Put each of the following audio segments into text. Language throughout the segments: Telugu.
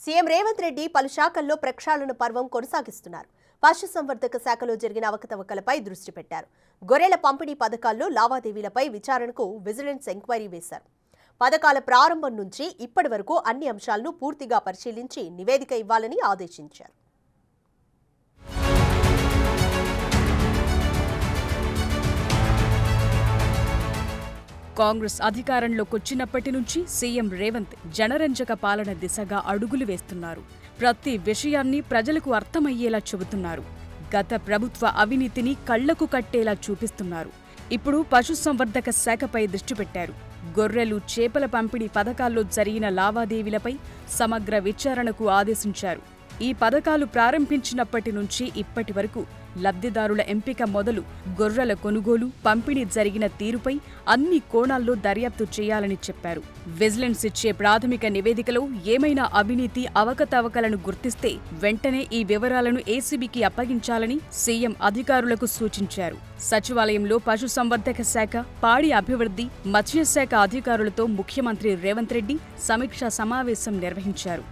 సీఎం రేవంత్ రెడ్డి పలు శాఖల్లో ప్రక్షాళన పర్వం కొనసాగిస్తున్నారు. పశుసంవర్ధక శాఖలో జరిగిన అవకతవకలపై దృష్టి పెట్టారు. గొర్రెల పంపిణీ పథకాల్లో లావాదేవీలపై విచారణకు విజిలెన్స్ ఎంక్వైరీ వేశారు. పథకాల ప్రారంభం నుంచి ఇప్పటి వరకు అన్ని అంశాలను పూర్తిగా పరిశీలించి నివేదిక ఇవ్వాలని ఆదేశించారు. కాంగ్రెస్ అధికారంలోకొచ్చినప్పటి నుంచి సీఎం రేవంత్ జనరంజక పాలన దిశగా అడుగులు వేస్తున్నారు. ప్రతి విషయాన్ని ప్రజలకు అర్థమయ్యేలా చెబుతున్నారు. గత ప్రభుత్వ అవినీతిని కళ్లకు కట్టేలా చూపిస్తున్నారు. ఇప్పుడు పశుసంవర్ధక శాఖపై దృష్టి పెట్టారు. గొర్రెలు, చేపల పంపిణీ పథకాల్లో జరిగిన లావాదేవీలపై సమగ్ర విచారణకు ఆదేశించారు. ఈ పథకాలు ప్రారంభించినప్పటి నుంచి ఇప్పటి వరకు లబ్ధిదారుల ఎంపిక మొదలు గొర్రెల కొనుగోలు, పంపిణీ జరిగిన తీరుపై అన్ని కోణాల్లో దర్యాప్తు చేయాలని చెప్పారు. విజిలెన్స్ ఇచ్చే ప్రాథమిక నివేదికలో ఏమైనా అవినీతి, అవకతవకలను గుర్తిస్తే వెంటనే ఈ వివరాలను ఏసీబీకి అప్పగించాలని సీఎం అధికారులకు సూచించారు. సచివాలయంలో పశుసంవర్ధక శాఖ, పాడి అభివృద్ధి, మత్స్యశాఖ అధికారులతో ముఖ్యమంత్రి రేవంత్ రెడ్డి సమీక్షా సమావేశం నిర్వహించారు.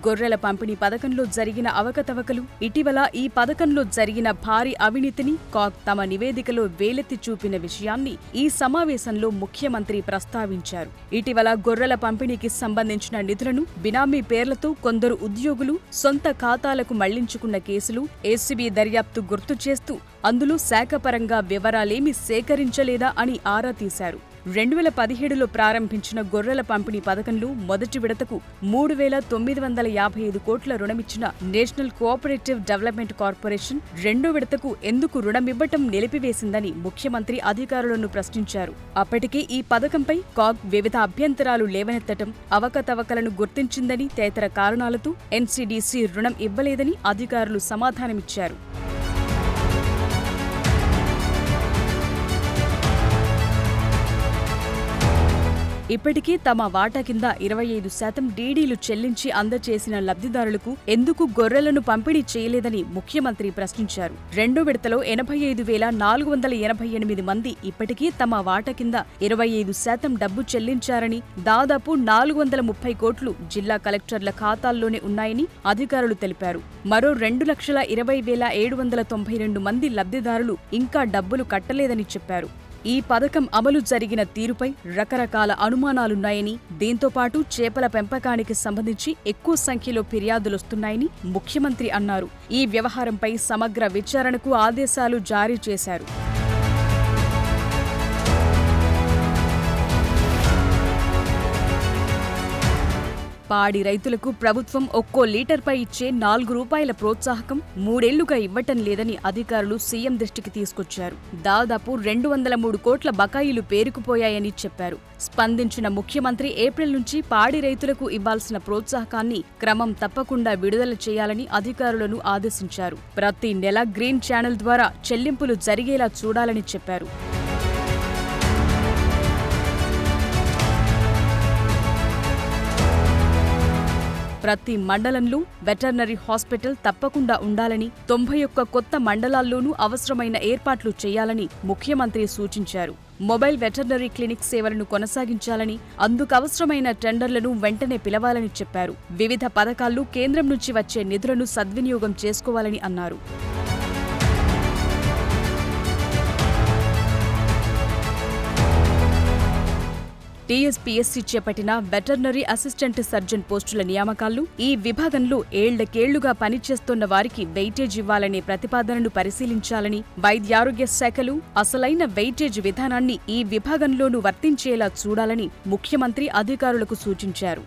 గొర్రెల పంపిణీ పథకంలో జరిగిన అవకతవకలు, ఇటీవల ఈ పథకంలో జరిగిన భారీ అవినీతిని కాగ్ తమ నివేదికలో వేలెత్తి చూపిన విషయాన్ని ఈ సమావేశంలో ముఖ్యమంత్రి ప్రస్తావించారు. ఇటీవల గొర్రెల పంపిణీకి సంబంధించిన నిధులను బినామీ పేర్లతో కొందరు ఉద్యోగులు సొంత ఖాతాలకు మళ్లించుకున్న కేసులు ఏసీబీ దర్యాప్తు గుర్తు చేస్తూ అందులో శాఖపరంగా వివరాలేమీ సేకరించలేదా అని ఆరా తీశారు. 2017లో ప్రారంభించిన గొర్రెల పంపిణీ పథకంలో మొదటి విడతకు 3,955 కోట్ల రుణమిచ్చిన నేషనల్ కోఆపరేటివ్ డెవలప్మెంట్ కార్పొరేషన్ రెండో విడతకు ఎందుకు రుణమివ్వటం నిలిపివేసిందని ముఖ్యమంత్రి అధికారులను ప్రశ్నించారు. అప్పటికే ఈ పథకంపై కాగ్ వివిధ అభ్యంతరాలు లేవనెత్తటం, అవకతవకలను గుర్తించిందని, తదితర కారణాలతో ఎన్సీడీసీ రుణం ఇవ్వలేదని అధికారులు సమాధానమిచ్చారు. ఇప్పటికీ తమ వాటా కింద 25% డీడీలు చెల్లించి అందజేసిన లబ్ధిదారులకు ఎందుకు గొర్రెలను పంపిణీ చేయలేదని ముఖ్యమంత్రి ప్రశ్నించారు. రెండో విడతలో 85,488 మంది ఇప్పటికీ తమ వాటా కింద 25% డబ్బు చెల్లించారని, దాదాపు 430 కోట్లు జిల్లా కలెక్టర్ల ఖాతాల్లోనే ఉన్నాయని అధికారులు తెలిపారు. మరో 2,20,792 మంది లబ్ధిదారులు ఇంకా డబ్బులు కట్టలేదని చెప్పారు. ఈ పథకం అమలు జరిగిన తీరుపై రకరకాల అనుమానాలున్నాయని, దీంతోపాటు చేపల పెంపకానికి సంబంధించి ఎక్కువ సంఖ్యలో ఫిర్యాదులొస్తున్నాయని ముఖ్యమంత్రి అన్నారు. ఈ వ్యవహారంపై సమగ్ర విచారణకు ఆదేశాలు జారీ చేశారు. పాడి రైతులకు ప్రభుత్వం ఒక్కో లీటర్పై ఇచ్చే 4 రూపాయల ప్రోత్సాహకం 3 ఏళ్లుగా ఇవ్వటం లేదని అధికారులు సీఎం దృష్టికి తీసుకొచ్చారు. దాదాపు 203 కోట్ల బకాయిలు పేరుకుపోయాయని చెప్పారు. స్పందించిన ముఖ్యమంత్రి ఏప్రిల్ నుంచి పాడి రైతులకు ఇవ్వాల్సిన ప్రోత్సాహకాన్ని క్రమం తప్పకుండా విడుదల చేయాలని అధికారులను ఆదేశించారు. ప్రతి నెల గ్రీన్ ఛానల్ ద్వారా చెల్లింపులు జరిగేలా చూడాలని చెప్పారు. ప్రతి మండలంలో వెటర్నరీ హాస్పిటల్ తప్పకుండా ఉండాలని, 91 కొత్త మండలాల్లోనూ అవసరమైన ఏర్పాట్లు చేయాలని ముఖ్యమంత్రి సూచించారు. మొబైల్ వెటర్నరీ క్లినిక్ సేవలను కొనసాగించాలని, అందుకు అవసరమైన టెండర్లను వెంటనే పిలవాలని చెప్పారు. వివిధ పథకాల్లో కేంద్రం నుంచి వచ్చే నిధులను సద్వినియోగం చేసుకోవాలని అన్నారు. టీఎస్పీఎస్సీ చేపట్టిన వెటర్నరీ అసిస్టెంట్ సర్జన్ పోస్టుల నియామకాల్లో ఈ విభాగంలో ఏళ్లకేళ్లుగా పనిచేస్తున్న వారికి వెయిటేజ్ ఇవ్వాలనే ప్రతిపాదనను పరిశీలించాలని, వైద్యారోగ్య శాఖలు అసలైన వెయిటేజ్ విధానాన్ని ఈ విభాగంలోనూ వర్తించేలా చూడాలని ముఖ్యమంత్రి అధికారులకు సూచించారు.